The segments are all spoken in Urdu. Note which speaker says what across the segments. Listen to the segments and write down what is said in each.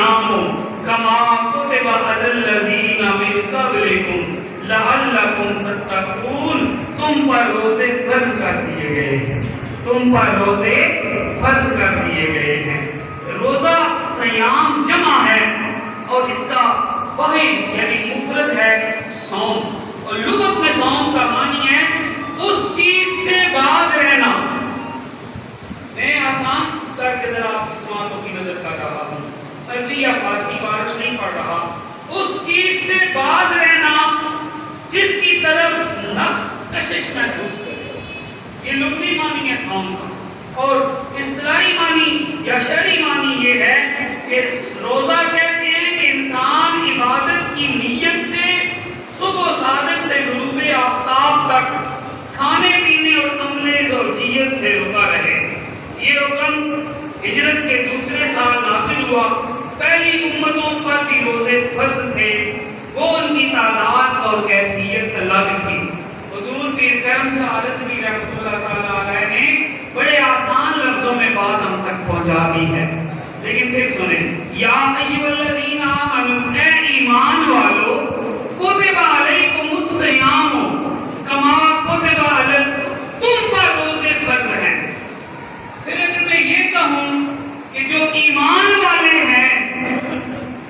Speaker 1: الصيام كما كتب على الذين من قبلكم لعلكم تتقون. تم پر روزے فرض کر دیے گئے ہیں، تم پر روزے فرض کر دیے گئے ہیں. روزہ سیام جمع ہے اور اس کا واحد یعنی مفرد ہے صوم، اور لغت میں صوم کا معنی ہے اس چیز سے باز رہنا. میں آسان کر کے ذرا آپ کی سماعتوں کی نظر کر رہا ہوں، عربی یا فارسی بارش نہیں پڑھ رہا. اس چیز سے باز رہنا جس کی طرف نفس کشش محسوس کرے، یہ لغوی معنی ہے صوم کا. اور اصطلاحی معنی یا شرعی معنی یہ ہے کہ روزہ کہتے ہیں کہ انسان عبادت کی نیت سے صبح صادق سے غروب آفتاب تک کھانے پینے اور عمل زوجیت سے روزہ رہے. یہ حکم ہجرت کے دوسرے سال نازل ہوا. پہلی امتوں پر بھی روزے فرض تھے، وہ ان کی تعداد اور کیفیت الگ تھی. حضور پیر کرم شاہ رضوی رحمۃ اللہ تعالیٰ علیہ نے بڑے آسان لفظوں میں بات ہم تک پہنچا دی ہے. لیکن پھر سنیں، یا ایھا الذین آمنوا، اے ایمان والو، کتب علیکم الصیام کما کتب علی، تم پر روزے فرض ہیں. پھر اگر میں یہ کہوں کہ جو ایمان والے ہیں،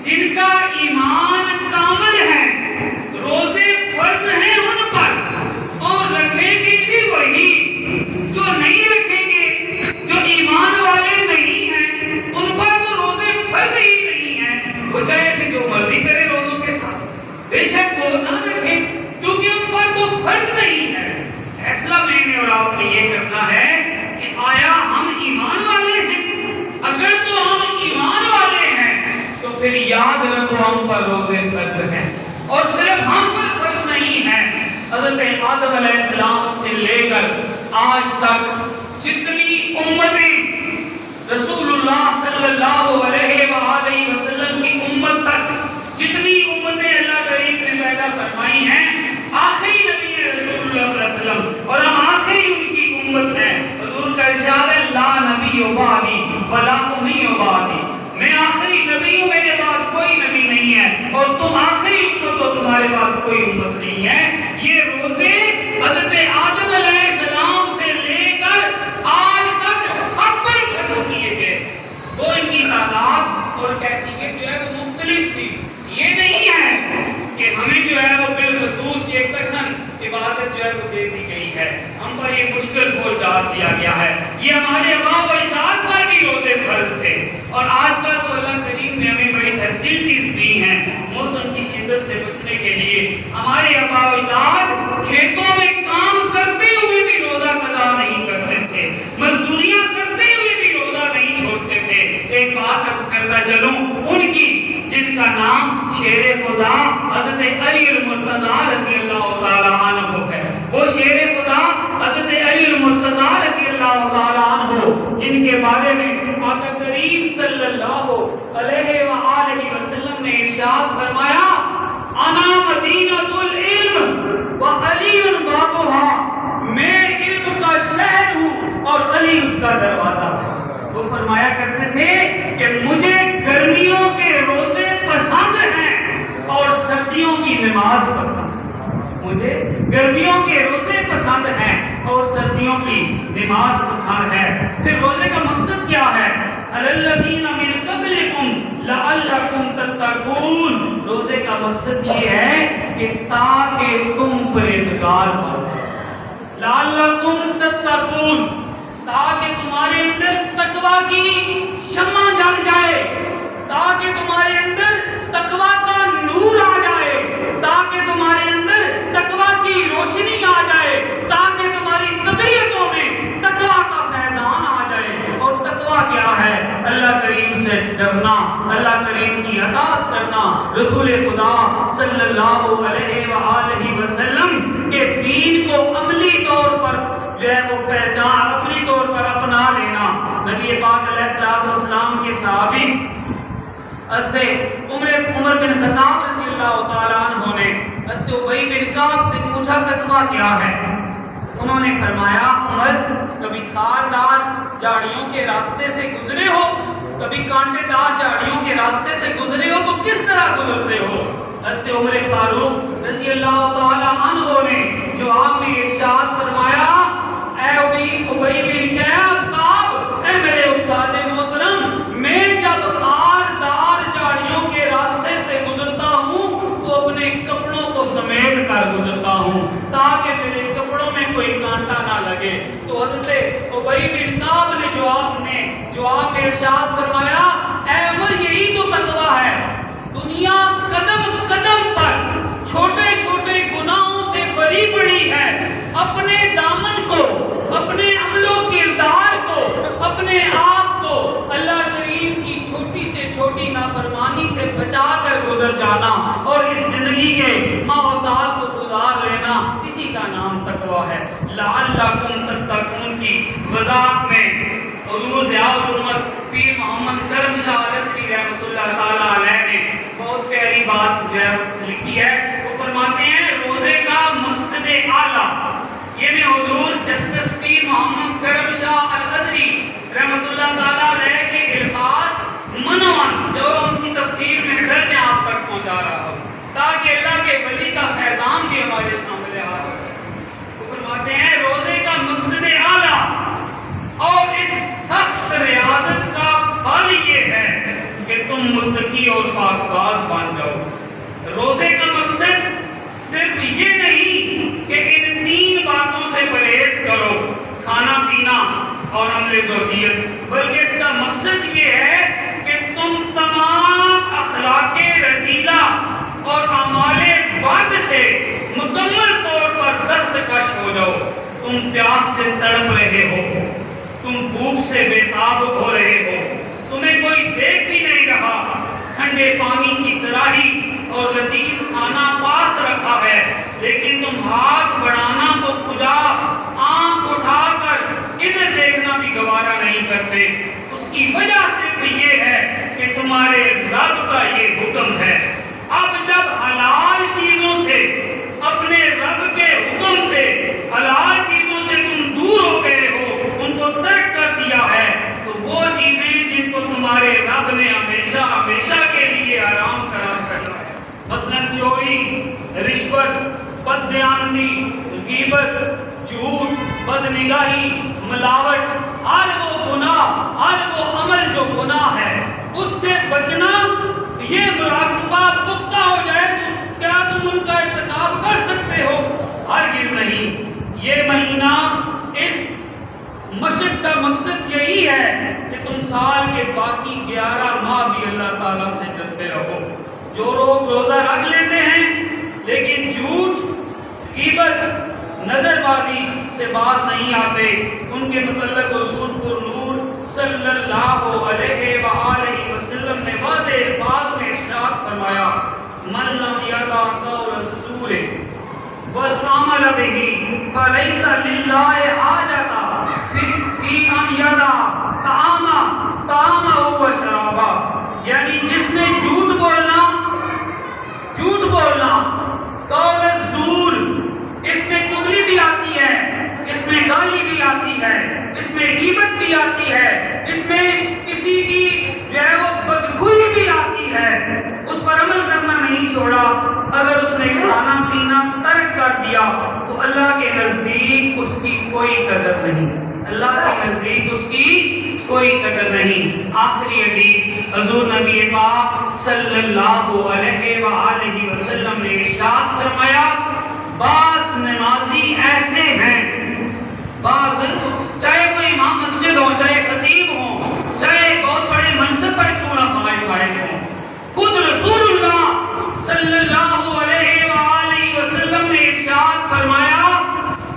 Speaker 1: جن کا ایمان کامل ہے، روزے فرض ہیں ان پر، اور رکھیں گے بھی وہی. جو نہیں رکھیں گے، جو ایمان والے نہیں ہیں، ان پر تو روزے فرض ہی نہیں ہیں. وہ چاہے کہ جو مرضی کرے روزوں کے ساتھ، بے شک وہ نہ رکھیں، کیونکہ ان پر تو فرض نہیں ہے. فیصلہ میں نے اور آپ نے یہ کرنا ہے کہ آیا ہم ایمان والے ہیں؟ اگر تو ہم ایمان والے ہیں تو پھر یاد رکھو ہم پر روزے فرض ہیں. اور صرف ہم پر فرض نہیں ہے، حضرت آدم علیہ السلام سے لے کر آج تک جتنی امتیں رسول اللہ صلی اللہ علیہ وآلہ وسلم کی امت تک جتنی امتیں اللہ کریم نے پیدا فرمائی ہیں، آخری نبی رسول اللہ صلی اللہ علیہ وسلم اور ہم آخری ان کی امت ہیں. حضور کا ارشاد ہے، لا نبی بعدی ولا امی بعدی، میں آخری نبی ہوں، میرے بعد کوئی نبی نہیں ہے، اور تم آخری امت ہو، تمہارے بعد کوئی امت نہیں ہے. یہ روزے حضرت آدم علیہ السلام سے لے کر آج تک سب پر فرض کیے گئے. وہ ان کی تعداد اور کیفیت جو ہے وہ مختلف تھی. یہ نہیں ہے کہ ہمیں جو ہے وہ بالخصوص یہ کٹھن عبادت جو ہے وہ دے دی گئی ہے، ہم پر یہ مشکل بوجھ ڈال دیا گیا ہے. یہ ہمارے آباء و اجداد پر بھی روزے فرض تھے، اور آج کل تو اللہ کریم نے ہمیں بڑی فیسلٹیز دی ہیں موسم کی شدت سے بچنے کے لیے. ہمارے آباء و اجداد کھیتوں میں کام کرتے ہوئے بھی روزہ قضا نہیں کرتے تھے، مزدوریاں کرتے ہوئے بھی روزہ نہیں چھوڑتے تھے. ایک بات عرض کرتا چلوں، ان کی جن کا نام شیر خدا حضرت علی المرتضیٰ رضی اللہ تعالیٰ عنہ ہے، وہ شیر خدا حضرت علی المرتضیٰ رضی اللہ تعالیٰ عنہ جن کے بارے میں آقا کریم صلی اللہ علیہ وآلہ وسلم نے ارشاد فرمایا، انا مدینۃ العلم وعلی بابها، میں علم کا شہر ہوں اور علی اس کا دروازہ ہے. وہ فرمایا کرتے تھے کہ مجھے گرمیوں کے روزے پسند ہیں اور سردیوں کی نماز پسند ہے. مجھے گرمیوں کے روزے پسند ہیں اور سردیوں کی نماز پسند ہے. پھر روزے کا مقصد کیا ہے؟ الذین من قبلکم لعلکم تتقون، روزے کا مقصد یہ ہے کہ تاکہ تم پرہیزگار بنو. لعلکم تتقون، تاکہ تمہارے اندر تقوی کی شمع جل جائے، تاکہ تمہارے اندر تقوی کا نور آ جائے، تاکہ تمہارے اندر تقوی کی روشنی آ جائے، تاکہ تمہاری طبیعتوں میں تقوی کا فیضان آ جائے. اور تقوی کیا ہے؟ اللہ کریم سے ڈرنا، اللہ کریم کی اطاعت کرنا، رسول خدا صلی اللہ علیہ وآلہ وسلم کے دین کو عملی طور پر جو ہے وہ پہچان، عملی طور پر اپنا لینا. نبی پاک علیہ السلام کے صحابی حضرت عمر بن خطاب رضی اللہ تعالیٰ عنہ نے حضرت ابی بن کعب سے پوچھا تقویٰ کیا ہے؟ انہوں نے فرمایا، عمر کبھی خاردار جھاڑیوں کے راستے سے گزرے ہو کبھی کانٹے دار جھاڑیوں کے راستے سے گزرے ہو تو کس طرح گزرتے ہو؟ حضرت عمر فاروق رضی اللہ تعالی عنہ نے جواب میں ارشاد فرمایا، اے ابی بن کعب، اے میرے استاد محترم، میں جب خاردار جھاڑیوں کے راستے سے گزرتا ہوں تو اپنے کپڑوں کو سمیٹ کر گزرتا ہوں تاکہ میرے کپڑوں میں کوئی کانٹا نہ لگے۔ تو حضرت ابی بن کعب نے جواب میں ارشاد فرمایا، اے عمر، یہی تو تقویٰ ہے۔ دنیا قدم قدم پر چھوٹے چھوٹے گناہوں سے بری پڑی ہے، اپنے دامن کو، اپنے عمل و کردار کو، اپنے آپ کو اللہ کریم کی چھوٹی سے چھوٹی نافرمانی سے بچا کر گزر جانا اور اس زندگی کے ماحول کو گزار لینا، اسی کا نام تقویٰ ہے۔ لعلکم تتقون کی وضاحت میں حضور ضیاء الامت پیر محمد کرم شاہ رضوی رحمۃ اللہ تعالی علیہ نے بہت پیاری بات لکھی ہے۔ وہ فرماتے ہیں روزے کا مقصد اعلیٰ، یہ میں حضور جسٹس پیر محمد کرم شاہ الازہری رحمۃ اللہ تعالی علیہ کے الفاظ منوان جو ان کی تفسیر میں درج آپ تک پہنچا رہا ہوں تاکہ اللہ کے ولی کا فیضان بھی ہمارے سامنے آ رہا۔ وہ فرماتے ہیں روزے کا مقصد اعلیٰ اور اس سخت ریاضت کا پھل یہ ہے کہ تم متقی اور پاک باز بن جاؤ۔ روزے کا مقصد صرف یہ نہیں کہ ان تین باتوں سے پرہیز کرو، کھانا پینا اور عمل زوجیت، بلکہ اس کا مقصد یہ ہے کہ تم تمام اخلاق رذیلہ اور اعمال بد سے مکمل طور پر دستکش ہو جاؤ۔ تم پیاس سے تڑپ رہے ہو، تم بھوک سے بےتاب ہو رہے ہو، تمہیں کوئی دیکھ بھی نہیں رہا، ٹھنڈے پانی کی صراحی اور لذیذ کھانا پاس رکھا ہے، لیکن تم ہاتھ بڑھانا تو کجا، آنکھ اٹھا کر ادھر دیکھنا بھی گوارا نہیں کرتے۔ اس کی وجہ صرف یہ ہے کہ تمہارے رب کا یہ حکم ہے۔ اب جب حلال چیزوں سے، اپنے رب کے حکم سے، حلال چیزوں سے تم دور ہو گئے ہو، ان کو ترک کر دیا ہے، تو وہ چیزیں جن کو تمہارے رب نے ہمیشہ ہمیشہ کے لیے آرام قرار کرنا ہے، مثلا چوری، رشوت، بددیانتی، غیبت، جھوٹ، بدنگاہی، ملاوٹ، ہر وہ گناہ، ہر وہ عمل جو گناہ ہے، اس سے بچنا، یہ مراقبہ پختہ ہو جائے تو کیا تم ان کا ارتکاب کر سکتے ہو؟ ہرگز نہیں۔ یہ مہینہ، اس مشق کا مقصد یہی ہے کہ تم سال کے باقی 11 ماہ بھی اللہ تعالیٰ سے ڈرتے رہو۔ جو لوگ روزہ رکھ لیتے ہیں لیکن جھوٹ، غیبت، نظر بازی سے باز نہیں آتے، ان کے متعلق حضور پر نور صلی اللہ علیہ وآلہ وسلم نے واضح الفاظ میں ارشاد فرمایا، من لم یدع قول الزور والعمل به فلیس للہ حاجۃ فی ان یدع طعامہ وشرابہ، یعنی جس نے جھوٹ بولنا، قول الزور، اس میں چغلی بھی آتی ہے، اس میں گالی بھی آتی ہے، اس میں غیبت بھی آتی ہے، اس میں کسی کی جو ہے وہ بدخوئی بھی آتی ہے، اس پر عمل کرنا نہیں چھوڑا، اگر اس نے کھانا پینا ترک کر دیا تو اللہ کے نزدیک اس کی کوئی قدر نہیں، اللہ کے نزدیک اس کی کوئی قدر نہیں۔ آخری حدیث حضور نبی پاک صلی اللہ علیہ وآلہ وسلم نے ارشاد فرمایا، بعض نمازی ایسے ہیں، بعض چاہے وہ امام مسجد ہو، چاہے خطیب ہو، چاہے بہت بڑے منصب پر کیوں نہ فائز ہوں، خود رسول اللہ صلی اللہ علیہ وآلہ وسلم نے ارشاد فرمایا،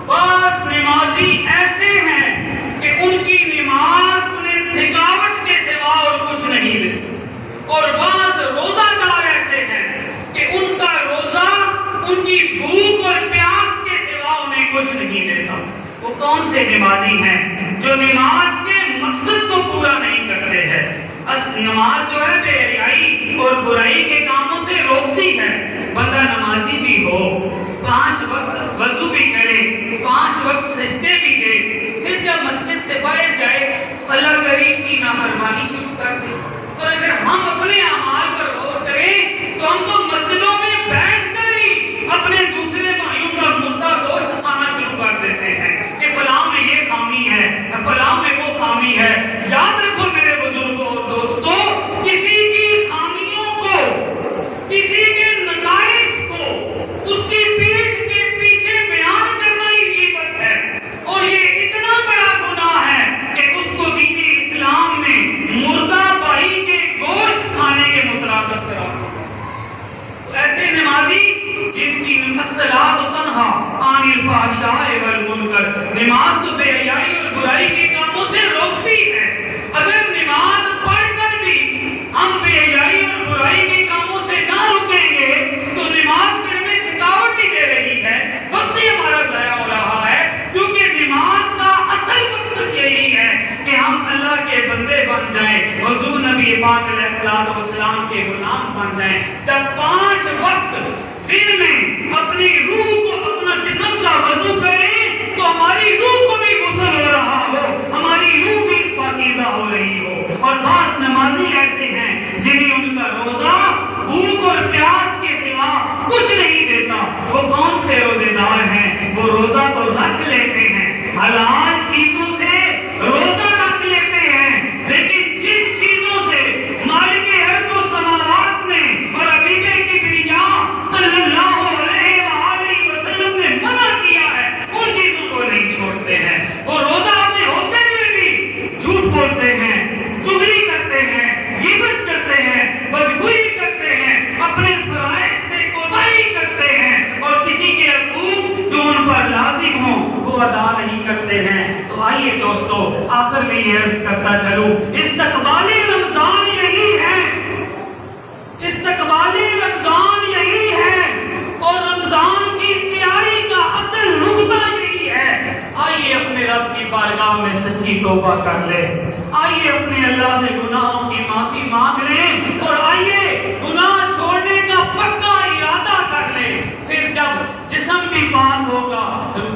Speaker 1: بعض نمازی ایسے ہیں کہ ان کی نماز انہیں تھکاوٹ کے سوا اور کچھ نہیں دیتی، اور بعض روزہ دار ایسے ہیں کہ ان کا روزہ ان کی بھوک اور پیاس کے سوا انہیں کچھ نہیں دیتا۔ وہ کون سے نمازی ہیں؟ جو نماز کے مقصد کو پورا نہیں کرتے ہیں۔ نماز جو ہے بے حیائی اور برائی کے کاموں سے روکتی ہے۔ بندہ نمازی بھی ہو، 5 وقت وضو بھی کرے، 5 وقت سجدے بھی دے، پھر جب مسجد سے باہر جائے اللہ کریم کی نافرمانی شروع کر دی. اور اگر ہم اپنے اعمال پر غور کریں تو ہم تو مسجدوں میں بیٹھ کر ہی اپنے دوسرے بھائیوں کا مردہ گوشت کھانا شروع کر دیتے ہیں کہ فلاں میں یہ خامی ہے، فلاں میں وہ خامی ہے. یاد رکھو میرے بزرگوں اور دوستوں، کسی کی خامیوں کو، کسی کے نقائص کو اس کی پیٹھ کے پیچھے بیان کرنا ہی غیبت ہے. اور یہ اتنا بڑا گناہ ہے کہ اس کو دین اسلام میں مردہ بھائی کے گوشت کھانے کے مترادف قرار دیا. ایسے نمازی جن کی الصلاۃ تنہا عن الفحشاء والمنکر، نماز تو بے حیائی اور برائی کے کاموں سے روکتی ہے. اگر نماز پڑھ کر بھی ہم بے حیائی اور برائی کے کاموں سے نہ رکیں گے تو نماز پھر ہمیں تھکاوٹ ہی دے رہی ہے، وقت ہی ہمارا ضائع ہو رہا ہے. کیونکہ نماز کا اصل مقصد یہی ہے کہ ہم اللہ کے بندے بن جائیں، حضور نبی پاک علیہ الصلوۃ والسلام کے غلام بن جائیں. جب 5 وقت دن میں اپنی روح کو، اپنا جسم کا وضو کریں تو ہماری روح کو بھی غسل ہو رہا ہو، ہماری روح بھی پاکیزہ ہو رہی ہو. اور بعض نمازی ایسے ہیں جنہیں ان کا روزہ بھوک اور پیاس کے سوا کچھ نہیں دیتا. وہ کون سے روزے دار ہیں؟ وہ روزہ تو رکھ لیتے ہیں، حلال چیزوں سے روزہ رکھ لیتے ہیں، لیکن جن چیزوں سے مالک ارض و سماوات نے اور حبیب کبریاء صلی اللہ علیہ وآلہ وسلم نے منع کیا ہے ان چیزوں کو نہیں چھوڑتے ہیں. وہ روزہ میں ہوتے ہوئے بھی جھوٹ بولتے ہیں، چغلی کرتے ہیں، غیبت کرتے ہیں، بدگوئی کرتے ہیں، اپنے فرائض سے کوتاہی کرتے ہیں اور کسی کے حقوق جو ان پر لازم ہوں وہ ادا نہیں کرتے ہیں. تو آئیے دوستو، آخر میں یہ عرض کرتا چلوں، استقبال رمضان یہی ہے، استقبال رمضان یہی ہے اور رمضان کی تیاری کا اصل نقطہ یہی ہے. آئیے اپنے رب کی بارگاہ میں سچی توبہ کر لیں، آئیے اپنے اللہ سے گناہوں کی معافی مانگ لیں اور آئیے گناہ چھوڑنے کا پکا ارادہ کر لیں. پھر جب جسم بھی پاک ہوگا،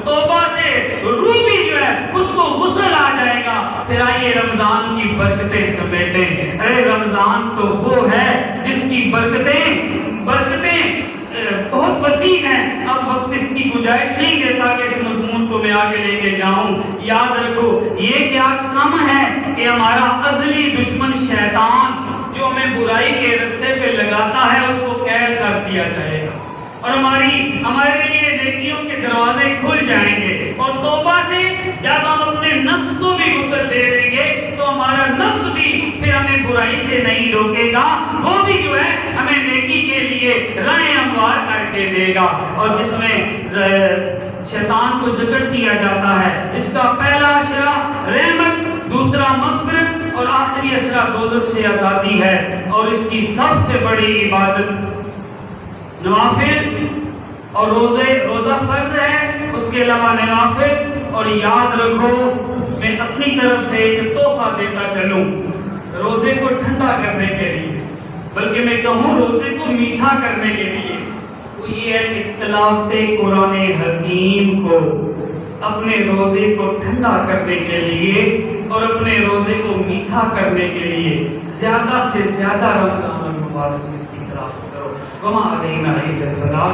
Speaker 1: توبہ سے روح بھی جو ہے اس کو غسل آ جائے گا، پھر آئیے رمضان کی برکتیں سمیٹیں. ارے رمضان تو وہ ہے جس کی برکتیں بہت وسیع ہیں. اب وقت اس کی گنجائش نہیں دیتا کہ اس مضمون کو میں آگے لے کے جاؤں. یاد رکھو، یہ کیا کم ہے کہ ہمارا ازلی دشمن شیطان جو ہمیں برائی کے رستے پہ لگاتا ہے اس کو قید کر دیا جائے گا اور ہمارے لیے نیکیوں کے دروازے کھل جائیں گے. اور توبہ سے جب ہم اپنے نفس کو بھی غسل دے دیں گے تو ہمارا نفس بھی پھر ہمیں برائی سے نہیں روکے گا، وہ بھی جو ہے ہمیں نیکی کے لیے راہیں ہموار کر کے دے گا. اور جس میں شیطان کو جکڑ دیا جاتا ہے، اس کا پہلا اشرہ رحمت، دوسرا مغفرت اور آخری اشرہ دوزخ سے آزادی ہے. اور اس کی سب سے بڑی عبادت نوافل اور روزہ فرض ہے، اس کے علاوہ نوافل. اور یاد رکھو، میں اپنی طرف سے ایک تحفہ دیتا چلوں روزے کو ٹھنڈا کرنے کے لیے، بلکہ میں کہوں روزے کو میٹھا کرنے کے لیے. وہ یہ ہے کہ تلاوت قرآن حکیم کو اپنے روزے کو ٹھنڈا کرنے کے لیے اور اپنے روزے کو میٹھا کرنے کے لیے زیادہ سے زیادہ رمضان المبارک میں اس کی تلاوت کرو. وما علینا الا البلاغ.